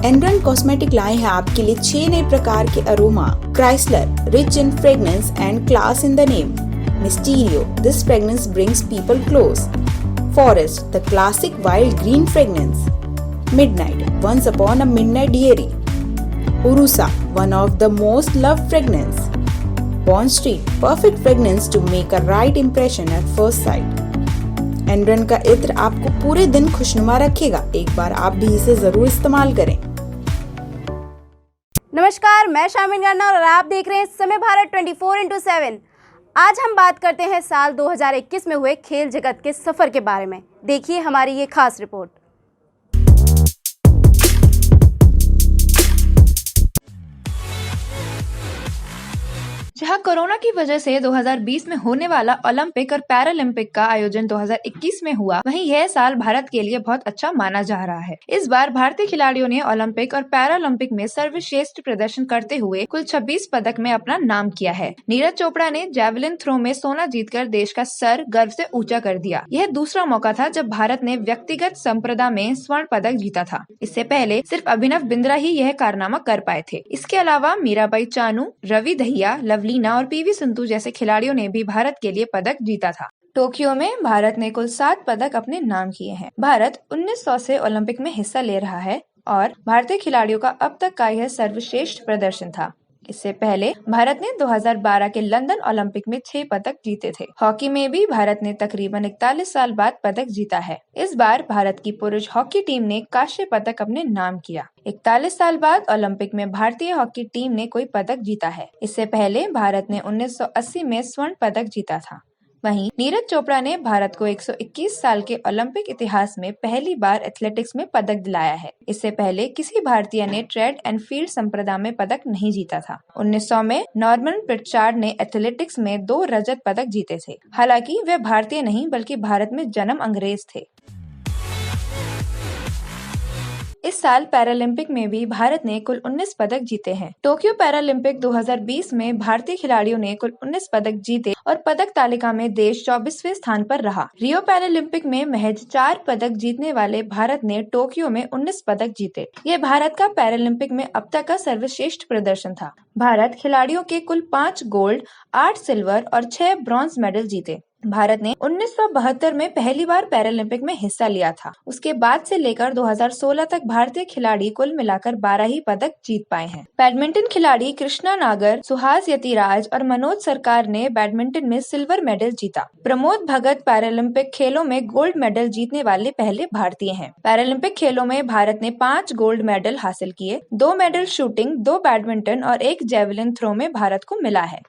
एनरन cosmetic लाए हैं आपके लिए 6 नए प्रकार के aroma. Chrysler, rich in fragrance and class in the name. Mysterio, this fragrance brings people close. Forest, the classic wild green fragrance. Midnight, once upon a midnight dreary. उरुसा, one of the most loved fragrance. Bond Street, perfect fragrance to make a right impression at first sight. एनरन का इत्र आपको पूरे दिन खुशनुमा रखेगा। एक बार आप भी इसे जरूर इस्तेमाल करें। नमस्कार, मैं शामिन गाना और आप देख रहे हैं समय भारत 24/7। आज हम बात करते हैं साल 2021 में हुए खेल जगत के सफर के बारे में। देखिए हमारी ये खास रिपोर्ट। जहां कोरोना की वजह से 2020 में होने वाला ओलंपिक और पैरालंपिक का आयोजन 2021 में हुआ, वहीं यह साल भारत के लिए बहुत अच्छा माना जा रहा है। इस बार भारतीय खिलाड़ियों ने ओलंपिक और पैरालंपिक में सर्वश्रेष्ठ प्रदर्शन करते हुए कुल 26 पदक में अपना नाम किया है। नीरज चोपड़ा ने जैवलिन थ्रो में सोना जीतकर देश का सर गर्व से ऊंचा कर दिया। यह दूसरा मौका था जब भारत ने व्यक्तिगत संप्रदा में स्वर्ण पदक जीता था। इससे पहले सिर्फ अभिनव बिंद्रा ही यह कारनामा कर पाए थे। इसके अलावा मीराबाई चानू, रवि दहिया, लवलीना और पीवी सिंधु जैसे खिलाड़ियों ने भी भारत के लिए पदक जीता था। टोक्यो में भारत ने कुल 7 पदक अपने नाम किए हैं। भारत 1900 से ओलंपिक में हिस्सा ले रहा है और भारतीय खिलाड़ियों का अब तक का यह सर्वश्रेष्ठ प्रदर्शन था। इससे पहले भारत ने 2012 के लंदन ओलंपिक में 6 पदक जीते थे। हॉकी में भी भारत ने तकरीबन 41 साल बाद पदक जीता है। इस बार भारत की पुरुष हॉकी टीम ने कांस्य पदक अपने नाम किया। 41 साल बाद ओलंपिक में भारतीय हॉकी टीम ने कोई पदक जीता है। इससे पहले भारत ने 1980 में स्वर्ण पदक जीता था। वहीं नीरज चोपड़ा ने भारत को 121 साल के ओलंपिक इतिहास में पहली बार एथलेटिक्स में पदक दिलाया है। इससे पहले किसी भारतीय ने ट्रैक एंड फील्ड संप्रदा में पदक नहीं जीता था। 1900 में नॉर्मन प्रिचार्ड ने एथलेटिक्स में 2 रजत पदक जीते थे। हालांकि वे भारतीय नहीं बल्कि भारत में जन्म अंग्रेज थे। इस साल पैरालंपिक में भी भारत ने कुल 19 पदक जीते हैं। टोक्यो पैरालंपिक 2020 में भारतीय खिलाड़ियों ने कुल 19 पदक जीते और पदक तालिका में देश 24वें स्थान पर रहा। रियो पैरालंपिक में महज 4 पदक जीतने वाले भारत ने टोक्यो में 19 पदक जीते। ये भारत का पैरालंपिक में अब तक का सर्वश्रेष्ठ प्रदर्शन था। भारत खिलाड़ियों के कुल 5 गोल्ड, 8 सिल्वर और 6 ब्रॉन्ज मेडल जीते। भारत ने 1972 में पहली बार पैरालंपिक में हिस्सा लिया था। उसके बाद से लेकर 2016 तक भारतीय खिलाड़ी कुल मिलाकर 12 ही पदक जीत पाए हैं। बैडमिंटन खिलाड़ी कृष्णा नागर, सुहास यतिराज और मनोज सरकार ने बैडमिंटन में सिल्वर मेडल जीता। प्रमोद भगत पैरालंपिक खेलों में गोल्ड मेडल जीतने वाले पहले भारतीय हैं। पैरालंपिक खेलों में भारत ने 5 गोल्ड मेडल हासिल किए। 2 मेडल शूटिंग, 2 बैडमिंटन और 1 जैवलिन थ्रो में भारत को मिला है।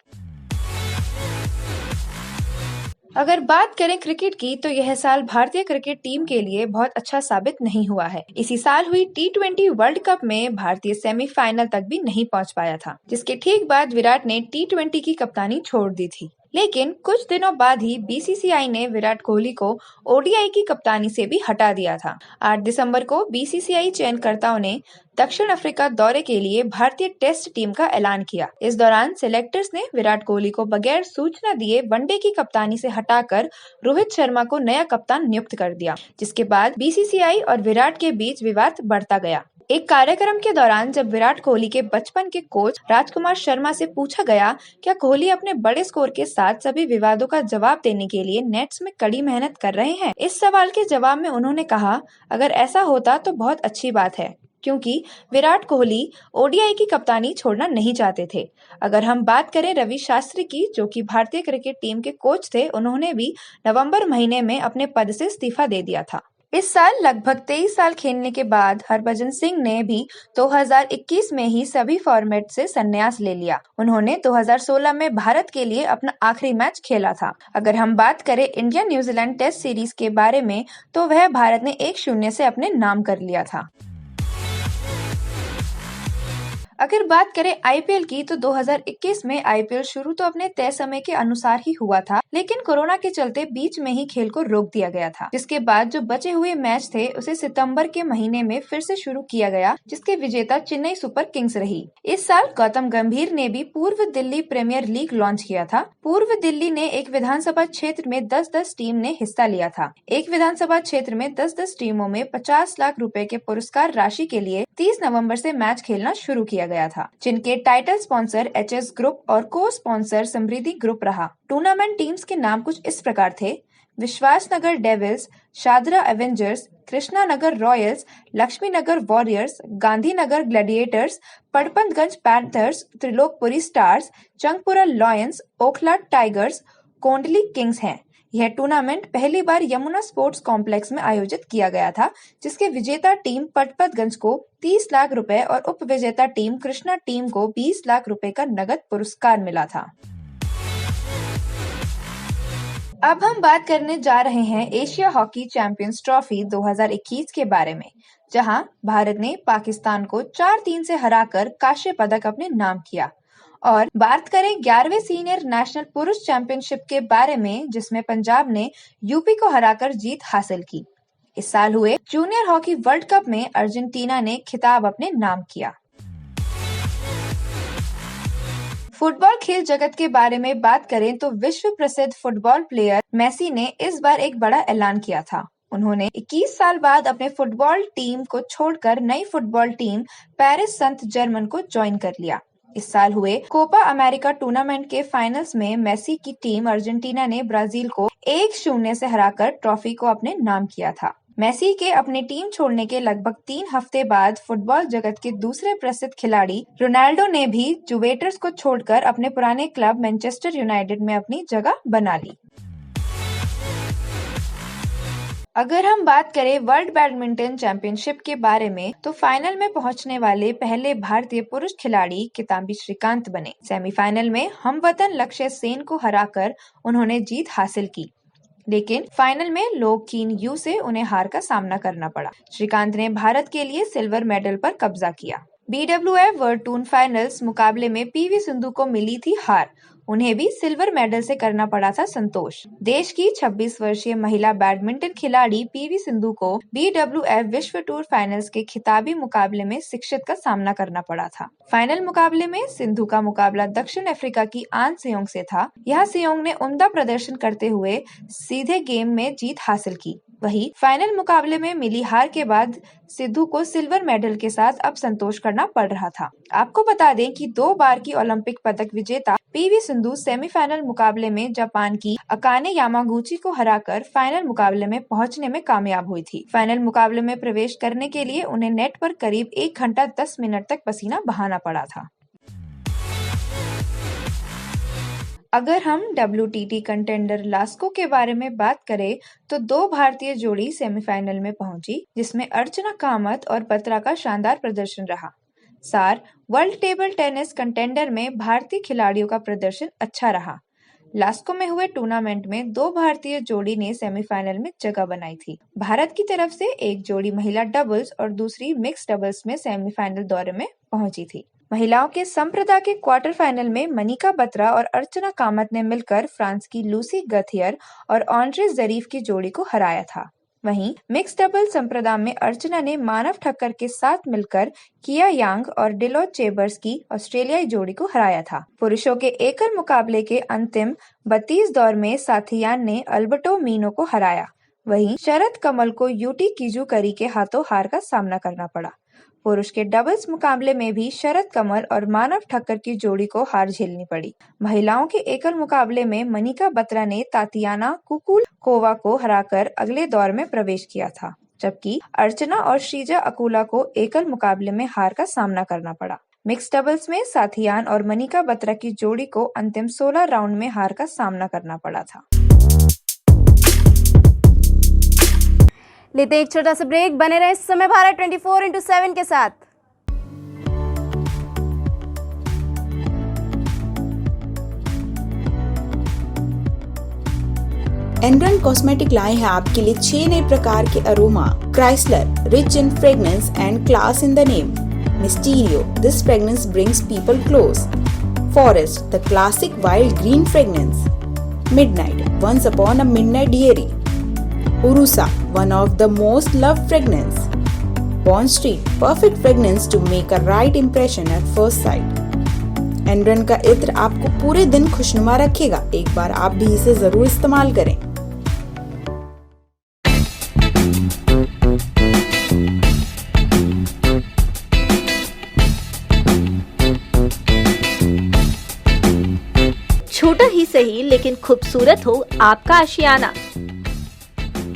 अगर बात करें क्रिकेट की तो यह साल भारतीय क्रिकेट टीम के लिए बहुत अच्छा साबित नहीं हुआ है। इसी साल हुई T20 वर्ल्ड कप में भारतीय सेमीफाइनल तक भी नहीं पहुंच पाया था, जिसके ठीक बाद विराट ने T20 की कप्तानी छोड़ दी थी। लेकिन कुछ दिनों बाद ही BCCI ने विराट कोहली को ODI की कप्तानी से भी हटा दिया था। 8 दिसंबर को BCCI चयनकर्ताओं ने दक्षिण अफ्रीका दौरे के लिए भारतीय टेस्ट टीम का ऐलान किया। इस दौरान सिलेक्टर्स ने विराट कोहली को बगैर सूचना दिए वनडे की कप्तानी से हटाकर रोहित शर्मा को नया कप्तान नियुक्त कर दिया, जिसके बाद BCCI और विराट के बीच विवाद बढ़ता गया। एक कार्यक्रम के दौरान जब विराट कोहली के बचपन के कोच राजकुमार शर्मा से पूछा गया क्या कोहली अपने बड़े स्कोर के साथ सभी विवादों का जवाब देने के लिए नेट्स में कड़ी मेहनत कर रहे हैं, इस सवाल के जवाब में उन्होंने कहा, अगर ऐसा होता तो बहुत अच्छी बात है, क्योंकि विराट कोहली ODI की कप्तानी छोड़ना नहीं चाहते थे। अगर हम बात करें रवि शास्त्री की, जो कि भारतीय क्रिकेट टीम के कोच थे, उन्होंने भी नवंबर महीने में अपने पद से इस्तीफा दे दिया था। इस साल लगभग 23 साल खेलने के बाद हरभजन सिंह ने भी 2021 में ही सभी फॉर्मेट से संन्यास ले लिया। उन्होंने 2016 में भारत के लिए अपना आखिरी मैच खेला था। अगर हम बात करें इंडिया न्यूजीलैंड टेस्ट सीरीज के बारे में तो वह भारत ने 1-0 से अपने नाम कर लिया था। अगर बात करें आईपीएल की तो 2021 में आईपीएल शुरू तो अपने तय समय के अनुसार ही हुआ था, लेकिन कोरोना के चलते बीच में ही खेल को रोक दिया गया था, जिसके बाद जो बचे हुए मैच थे उसे सितंबर के महीने में फिर से शुरू किया गया, जिसके विजेता चेन्नई सुपर किंग्स रही। इस साल गौतम गंभीर ने भी पूर्व दिल्ली प्रीमियर लीग लॉन्च किया था। पूर्व दिल्ली ने एक विधानसभा क्षेत्र में 10-10 टीम ने हिस्सा लिया था। एक विधानसभा क्षेत्र में 10-10 टीमों में 50 लाख रुपए के पुरस्कार राशि के लिए 30 नवंबर से मैच खेलना शुरू किया गया था, जिनके टाइटल स्पॉन्सर एचएस ग्रुप और को स्पॉन्सर समृद्धि ग्रुप रहा। टूर्नामेंट टीम्स के नाम कुछ इस प्रकार थे: Vishwasnagar devils, Shahdara avengers, Krishna Nagar royals, Laxmi Nagar warriors, Gandhinagar gladiators, Patparganj panthers, Trilokpuri stars, Changpura lions, Okhla tigers, Kondli kings हैं। यह टूर्नामेंट पहली बार यमुना स्पोर्ट्स कॉम्प्लेक्स में आयोजित किया गया था, जिसके विजेता टीम पड़पतगंज को 30 लाख रुपए और उप विजेता टीम कृष्णा टीम को 20 लाख रुपए का नगद पुरस्कार मिला था। अब हम बात करने जा रहे हैं एशिया हॉकी चैंपियंस ट्रॉफी 2021 के बारे में, जहां भारत ने पाकिस्तान को 4-3 से हराकर कांस्य पदक अपने नाम किया। और बात करें 11वें सीनियर नेशनल पुरुष चैंपियनशिप के बारे में, जिसमें पंजाब ने यूपी को हराकर जीत हासिल की। इस साल हुए जूनियर हॉकी वर्ल्ड कप में अर्जेंटीना ने खिताब अपने नाम किया। फुटबॉल खेल जगत के बारे में बात करें तो विश्व प्रसिद्ध फुटबॉल प्लेयर मेसी ने इस बार एक बड़ा ऐलान किया था। उन्होंने 21 साल बाद अपने फुटबॉल टीम को छोड़कर नई football team Paris Saint Germain को ज्वाइन कर लिया। इस साल हुए कोपा अमेरिका टूर्नामेंट के फाइनल्स में मेसी की टीम अर्जेंटीना ने ब्राजील को 1-0 से हराकर ट्रॉफी को अपने नाम किया था। मेसी के अपनी टीम छोड़ने के लगभग 3 हफ्ते बाद फुटबॉल जगत के दूसरे प्रसिद्ध खिलाड़ी रोनाल्डो ने भी जुवेंटस को छोड़कर अपने पुराने क्लब मैनचेस्टर यूनाइटेड में अपनी जगह बना ली। अगर हम बात करें वर्ल्ड बैडमिंटन चैंपियनशिप के बारे में तो फाइनल में पहुंचने वाले पहले भारतीय पुरुष खिलाड़ी किदांबी श्रीकांत बने। सेमीफाइनल में हमवतन लक्ष्य सेन को हराकर उन्होंने जीत हासिल की, लेकिन फाइनल में लोग चीन यू से उन्हें हार का सामना करना पड़ा। श्रीकांत ने भारत के लिए सिल्वर मेडल पर कब्जा किया। BWF वर्ल्ड टूर फाइनल्स मुकाबले में पीवी सिंधु को मिली थी हार। उन्हें भी सिल्वर मेडल से करना पड़ा था संतोष। देश की 26 वर्षीय महिला बैडमिंटन खिलाड़ी पीवी सिंधु को BWF विश्व टूर फाइनल्स के खिताबी मुकाबले में शिक्षित का सामना करना पड़ा था। फाइनल मुकाबले में सिंधु का मुकाबला दक्षिण अफ्रीका की आन सेयोंग से था। यह सेयोंग ने उम्दा प्रदर्शन करते हुए सीधे गेम में जीत हासिल की। वहीं फाइनल मुकाबले में मिली हार के बाद सिंधु को सिल्वर मेडल के साथ अब संतोष करना पड़ रहा था। आपको बता दें कि 2 बार की ओलंपिक पदक विजेता पीवी सिंधु सेमीफाइनल मुकाबले में जापान की अकाने यामागुची को हराकर फाइनल मुकाबले में पहुंचने में कामयाब हुई थी। फाइनल मुकाबले में प्रवेश करने के लिए उन्हें नेट पर करीब 1 घंटा 10 मिनट तक पसीना बहाना पड़ा था। अगर हम WTT कंटेंडर लास्को के बारे में बात करें तो 2 भारतीय जोड़ी सेमीफाइनल में पहुंची, जिसमें अर्चना कामत और बत्रा का शानदार प्रदर्शन रहा। सार वर्ल्ड टेबल टेनिस कंटेंडर में भारतीय खिलाड़ियों का प्रदर्शन अच्छा रहा। लास्को में हुए टूर्नामेंट में 2 भारतीय जोड़ी ने सेमीफाइनल में जगह बनाई थी। भारत की तरफ से एक जोड़ी महिला डबल्स और दूसरी मिक्स डबल्स में सेमीफाइनल दौरे में पहुंची थी। महिलाओं के संप्रदा के क्वार्टर फाइनल में मनिका बत्रा और अर्चना कामत ने मिलकर फ्रांस की लूसी गथियर और ऑन्ड्रे जरीफ की जोड़ी को हराया था। वहीं मिक्स डबल संप्रदा में अर्चना ने मानव ठक्कर के साथ मिलकर किया यांग और डिलोट चेबर्स की ऑस्ट्रेलियाई जोड़ी को हराया था। पुरुषों के एकल मुकाबले के अंतिम 32 दौर में साथियान ने अल्बर्टो मीनो को हराया। वहीं शरद कमल को यूटी किजूकरी के हाथों हार का सामना करना पड़ा। पुरुष के डबल्स मुकाबले में भी शरद कमल और मानव ठक्कर की जोड़ी को हार झेलनी पड़ी। महिलाओं के एकल मुकाबले में मनिका बत्रा ने तातियाना कुकुलकोवा को हराकर अगले दौर में प्रवेश किया था, जबकि अर्चना और श्रीजा अकुला को एकल मुकाबले में हार का सामना करना पड़ा। मिक्स डबल्स में साथियान और मनिका बत्रा की जोड़ी को अंतिम 16 राउंड में हार का सामना करना पड़ा था। लेते एक छोटा सा ब्रेक, बने रहे समय भारत 24x7 के साथ। एनरन कॉस्मेटिक लाए हैं आपके लिए 6 नए प्रकार के aroma, Chrysler, rich in fragrance and class in the name. Mysterio, this fragrance brings people close. Forest, the classic wild green fragrance. Midnight, once upon a midnight dairy. Urusa, one of the most loved fragrance. Bond Street, perfect fragrance to make a right impression at first sight. एनरन का इत्र आपको पूरे दिन खुशनुमा रखेगा, एक बार आप भी इसे जरूर इस्तेमाल करें। छोटा ही सही लेकिन खूबसूरत हो आपका आशियाना,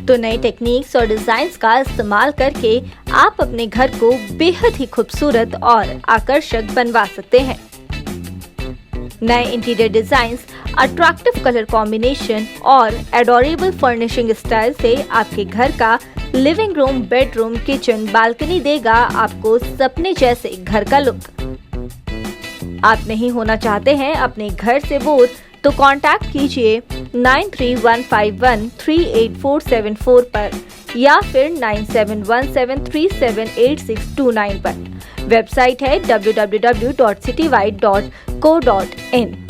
तो नए टेक्निक्स और डिजाइन्स का इस्तेमाल करके आप अपने घर को बेहद ही खूबसूरत और आकर्षक बनवा सकते हैं। नए interior designs, attractive colour combination और एडोरेबल फर्निशिंग स्टाइल से आपके घर का living room, bedroom, kitchen, balcony देगा आपको सपने जैसे घर का लुक। आप नहीं होना चाहते हैं अपने घर से बोर, तो कांटेक्ट कीजिए 9315138474 पर या फिर 9717378629 पर। वेबसाइट है www.citywide.co.in।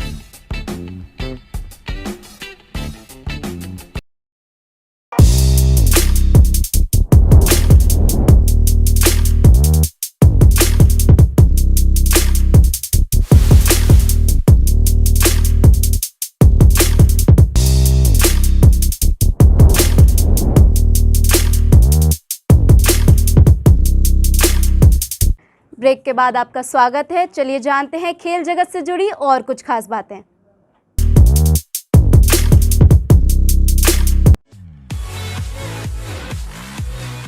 ब्रेक के बाद आपका स्वागत है। चलिए जानते हैं खेल जगत से जुड़ी और कुछ खास बातें।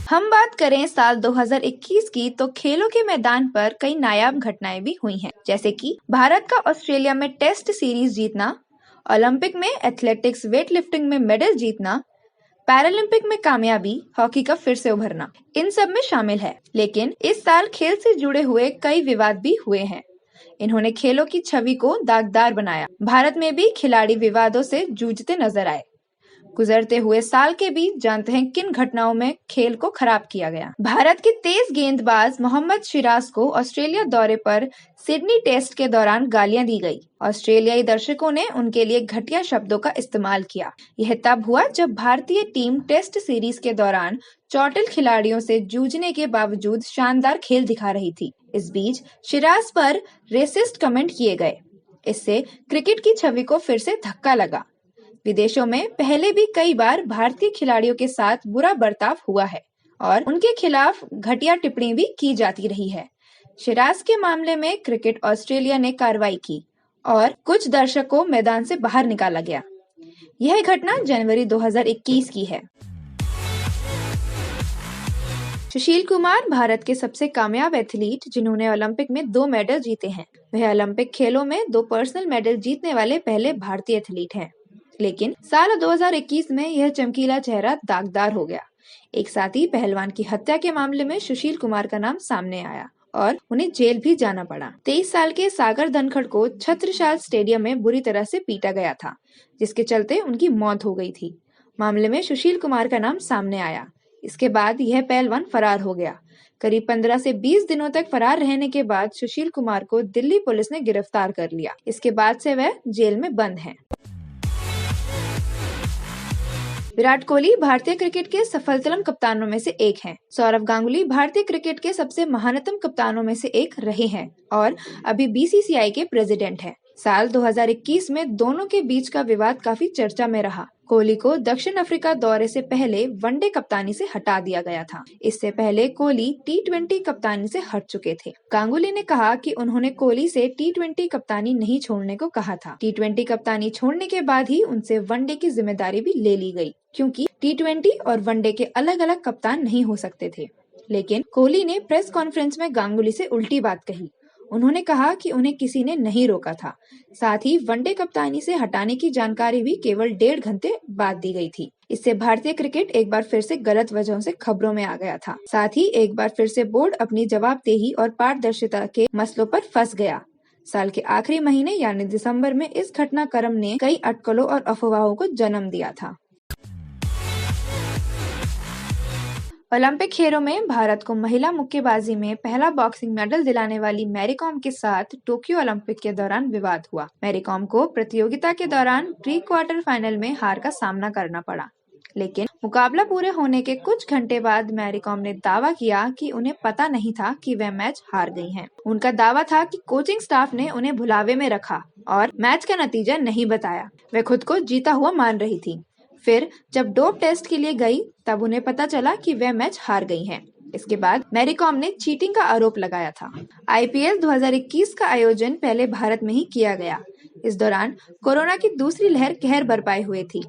हम बात करें साल 2021 की, तो खेलों के मैदान पर कई नायाब घटनाएं भी हुई हैं, जैसे कि भारत का ऑस्ट्रेलिया में टेस्ट सीरीज जीतना, ओलंपिक में एथलेटिक्स वेट लिफ्टिंग में मेडल जीतना, पैरालंपिक में कामयाबी, हॉकी का फिर से उभरना, इन सब में शामिल है। लेकिन इस साल खेल से जुड़े हुए कई विवाद भी हुए हैं। इन्होंने खेलों की छवि को दागदार बनाया। भारत में भी खिलाड़ी विवादों से जूझते नजर आए। गुजरते हुए साल के बीच जानते हैं किन घटनाओं में खेल को खराब किया गया। भारत के तेज गेंदबाज मोहम्मद सिराज को ऑस्ट्रेलिया दौरे पर सिडनी टेस्ट के दौरान गालियां दी गई। ऑस्ट्रेलियाई दर्शकों ने उनके लिए घटिया शब्दों का इस्तेमाल किया। यह तब हुआ जब भारतीय टीम टेस्ट सीरीज के दौरान चोटिल खिलाड़ियों से जूझने के बावजूद शानदार खेल दिखा रही थी। इस बीच सिराज पर रेसिस्ट कमेंट किए गए। इससे क्रिकेट की छवि को फिर से धक्का लगा। विदेशों में पहले भी कई बार भारतीय खिलाड़ियों के साथ बुरा बर्ताव हुआ है और उनके खिलाफ घटिया टिप्पणी भी की जाती रही है। सिराज के मामले में क्रिकेट ऑस्ट्रेलिया ने कार्रवाई की और कुछ दर्शकों को मैदान से बाहर निकाला गया। यह घटना जनवरी 2021 की है। सुशील कुमार भारत के सबसे कामयाब एथलीट, जिन्होंने ओलंपिक में 2 मेडल जीते हैं। वह ओलंपिक खेलों में 2 पर्सनल मेडल जीतने वाले पहले भारतीय एथलीट हैं। लेकिन साल 2021 में यह चमकीला चेहरा दागदार हो गया। एक साथी पहलवान की हत्या के मामले में सुशील कुमार का नाम सामने आया और उन्हें जेल भी जाना पड़ा। 23 साल के सागर धनखड़ को छत्रसाल स्टेडियम में बुरी तरह से पीटा गया था, जिसके चलते उनकी मौत हो गई थी। मामले में सुशील कुमार का नाम सामने आया। इसके बाद यह पहलवान फरार हो गया। करीब 15 से 20 दिनों तक फरार रहने के बाद सुशील कुमार को दिल्ली पुलिस ने गिरफ्तार कर लिया। इसके बाद से वह जेल में बंद हैं। विराट कोहली भारतीय क्रिकेट के सफलतम कप्तानों में से एक हैं। सौरव गांगुली भारतीय क्रिकेट के सबसे महानतम कप्तानों में से एक रहे हैं और अभी बीसीसीआई के प्रेसिडेंट हैं। साल 2021 में दोनों के बीच का विवाद काफी चर्चा में रहा। कोहली को दक्षिण अफ्रीका दौरे से पहले वनडे कप्तानी से हटा दिया गया था। इससे पहले कोहली टी20 कप्तानी से हट चुके थे। गांगुली ने कहा कि उन्होंने कोहली से टी20 कप्तानी नहीं छोड़ने को कहा था। टी20 कप्तानी छोड़ने के बाद ही उनसे वनडे की जिम्मेदारी भी ले ली गई, क्योंकि टी20 और वनडे के अलग अलग कप्तान नहीं हो सकते थे। लेकिन कोहली ने प्रेस कॉन्फ्रेंस में गांगुली से उल्टी बात कही। उन्होंने कहा कि उन्हें किसी ने नहीं रोका था। साथ ही वनडे कप्तानी से हटाने की जानकारी भी केवल 1.5 घंटे बाद दी गई थी। इससे भारतीय क्रिकेट एक बार फिर से गलत वजहों से खबरों में आ गया था। साथ ही एक बार फिर से बोर्ड अपनी जवाबदेही और पारदर्शिता के मसलों पर फंस गया। साल के आखिरी महीने यानी दिसंबर में इस घटनाक्रम ने कई अटकलों और अफवाहों को जन्म दिया था। ओलंपिक खेलों में भारत को महिला मुक्केबाजी में पहला बॉक्सिंग मेडल दिलाने वाली मैरी कॉम के साथ टोक्यो ओलंपिक के दौरान विवाद हुआ। मैरी कॉम को प्रतियोगिता के दौरान प्री क्वार्टर फाइनल में हार का सामना करना पड़ा, लेकिन मुकाबला पूरे होने के कुछ घंटे बाद मैरी कॉम ने दावा किया कि उन्हें पता नहीं था कि वह मैच हार गई हैं। उनका दावा था कि कोचिंग स्टाफ ने उन्हें भुलावे में रखा और मैच का नतीजा नहीं बताया। वह खुद को जीता हुआ मान रही थी। फिर जब डोप टेस्ट के लिए गई तब उन्हें पता चला कि वह मैच हार गई हैं। इसके बाद मैरी कॉम ने चीटिंग का आरोप लगाया था। आईपीएल 2021 का आयोजन पहले भारत में ही किया गया। इस दौरान कोरोना की दूसरी लहर कहर बरपाए हुए थी।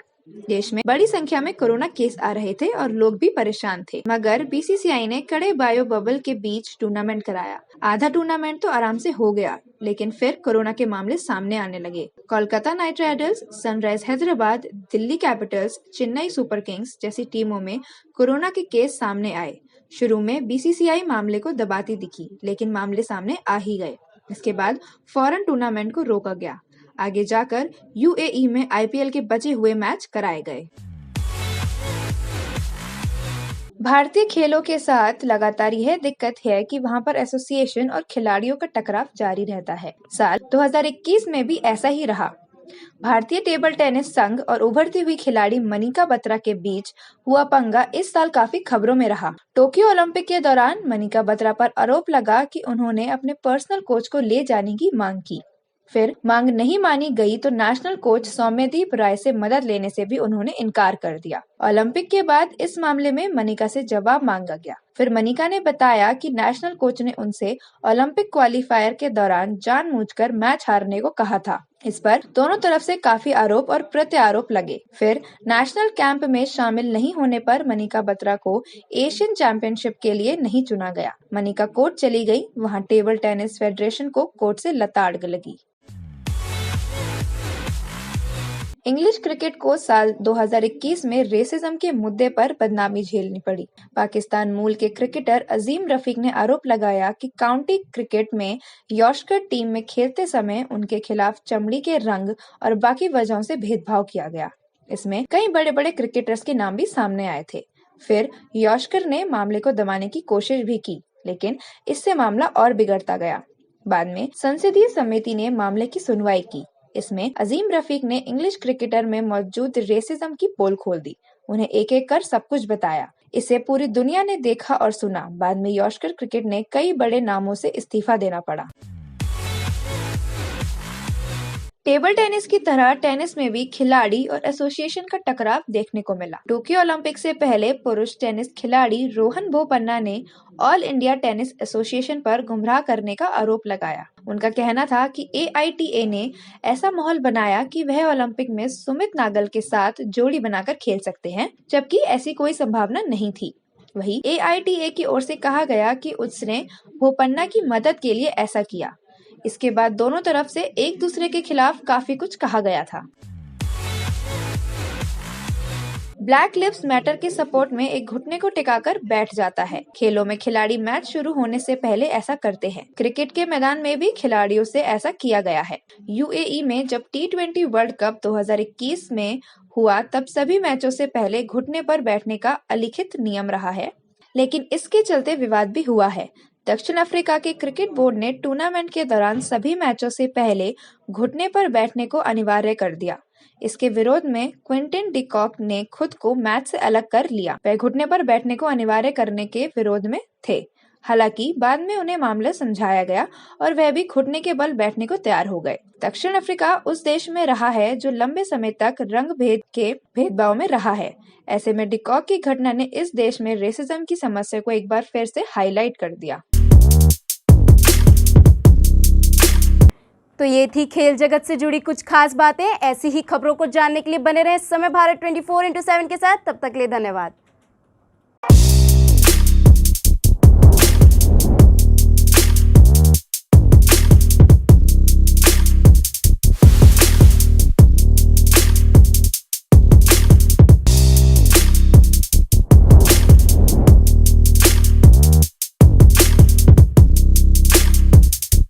देश में बड़ी संख्या में कोरोना केस आ रहे थे और लोग भी परेशान थे, मगर बीसीसीआई ने कड़े बायो बबल के बीच टूर्नामेंट कराया। आधा टूर्नामेंट तो आराम से हो गया, लेकिन फिर कोरोना के मामले सामने आने लगे। Kolkata night Riders, sunrise Hyderabad, Delhi Capitals, Chennai super Kings जैसी टीमों में कोरोना के केस सामने आए। शुरू में बीसीसीआई मामले को दबाती दिखी, लेकिन मामले सामने आ ही गए। इसके बाद फौरन टूर्नामेंट को रोका गया। आगे जाकर यूएई में आईपीएल के बचे हुए मैच कराए गए। भारतीय खेलों के साथ लगातार यह दिक्कत है कि वहां पर एसोसिएशन और खिलाड़ियों का टकराव जारी रहता है। साल 2021 में भी ऐसा ही रहा। भारतीय टेबल टेनिस संघ और उभरती हुई खिलाड़ी मनिका बत्रा के बीच हुआ पंगा इस साल काफी खबरों में रहा। टोक्यो ओलंपिक के दौरान मनिका बत्रा पर आरोप लगा कि उन्होंने अपने पर्सनल कोच को ले जाने की मांग की। फिर मांग नहीं मानी गई तो नेशनल कोच सौम्यदीप राय से मदद लेने से भी उन्होंने इनकार कर दिया। ओलंपिक के बाद इस मामले में मनिका से जवाब मांगा गया। फिर मनिका ने बताया कि नेशनल कोच ने उनसे ओलंपिक क्वालिफायर के दौरान जानबूझकर मैच हारने को कहा था। इस पर दोनों तरफ से काफी आरोप और प्रत्यारोप लगे। फिर नेशनल कैंप में शामिल नहीं होने पर मनिका बत्रा को एशियन चैंपियनशिप के लिए नहीं चुना गया। मनिका कोर्ट चली गई। वहां टेबल टेनिस फेडरेशन को कोर्ट से लताड़ लगी। इंग्लिश क्रिकेट को साल 2021 में रेसिज्म के मुद्दे पर बदनामी झेलनी पड़ी। पाकिस्तान मूल के क्रिकेटर अजीम रफीक ने आरोप लगाया कि काउंटी क्रिकेट में यॉर्कशायर टीम में खेलते समय उनके खिलाफ चमड़ी के रंग और बाकी वजहों से भेदभाव किया गया। इसमें कई बड़े बड़े क्रिकेटर्स के नाम भी सामने आए थे। फिर यॉर्कशायर ने मामले को दबाने की कोशिश भी की, लेकिन इससे मामला और बिगड़ता गया। बाद में संसदीय समिति ने मामले की सुनवाई की। इसमें अजीम रफीक ने इंग्लिश क्रिकेटर में मौजूद रेसिज्म की पोल खोल दी। उन्हें एक एक कर सब कुछ बताया। इसे पूरी दुनिया ने देखा और सुना। बाद में यॉर्कशायर क्रिकेट ने कई बड़े नामों से इस्तीफा देना पड़ा। टेबल टेनिस की तरह टेनिस में भी खिलाड़ी और एसोसिएशन का टकराव देखने को मिला। टोक्यो ओलंपिक से पहले पुरुष टेनिस खिलाड़ी रोहन बोपन्ना ने ऑल इंडिया टेनिस एसोसिएशन पर गुमराह करने का आरोप लगाया। उनका कहना था कि AITA ने ऐसा माहौल बनाया कि वह ओलंपिक में सुमित नागल के साथ जोड़ी बनाकर खेल सकते हैं, जबकि ऐसी कोई संभावना नहीं थी। वहीं AITA की ओर से कहा गया कि उसने बोपन्ना की मदद के लिए ऐसा किया। इसके बाद दोनों तरफ से एक दूसरे के खिलाफ काफी कुछ कहा गया था। ब्लैक लिव्स मैटर के सपोर्ट में एक घुटने को टिकाकर बैठ जाता है। खेलों में खिलाड़ी मैच शुरू होने से पहले ऐसा करते हैं। क्रिकेट के मैदान में भी खिलाड़ियों से ऐसा किया गया है। UAE में जब T20 वर्ल्ड कप 2021 में हुआ तब सभी मैचों से पहले घुटने पर बैठने का अलिखित नियम रहा है, लेकिन इसके चलते विवाद भी हुआ है। दक्षिण अफ्रीका के क्रिकेट बोर्ड ने टूर्नामेंट के दौरान सभी मैचों से पहले घुटने पर बैठने को अनिवार्य कर दिया। इसके विरोध में क्विंटन डिकॉक ने खुद को मैच से अलग कर लिया। वह घुटने पर बैठने को अनिवार्य करने के विरोध में थे। हालांकि बाद में उन्हें मामला समझाया गया और वह भी घुटने के बल बैठने को तैयार हो गए। दक्षिण अफ्रीका उस देश में रहा है जो लंबे समय तक रंग भेद के भेदभाव में रहा है। ऐसे में डिकॉक की घटना ने इस देश में रेसिज्म की समस्या को एक बार फिर से हाईलाइट कर दिया। तो ये थी खेल जगत से जुड़ी कुछ खास बातें। ऐसी ही खबरों को जानने के लिए बने रहें समय भारत 24x7 के साथ। तब तक के लिए धन्यवाद।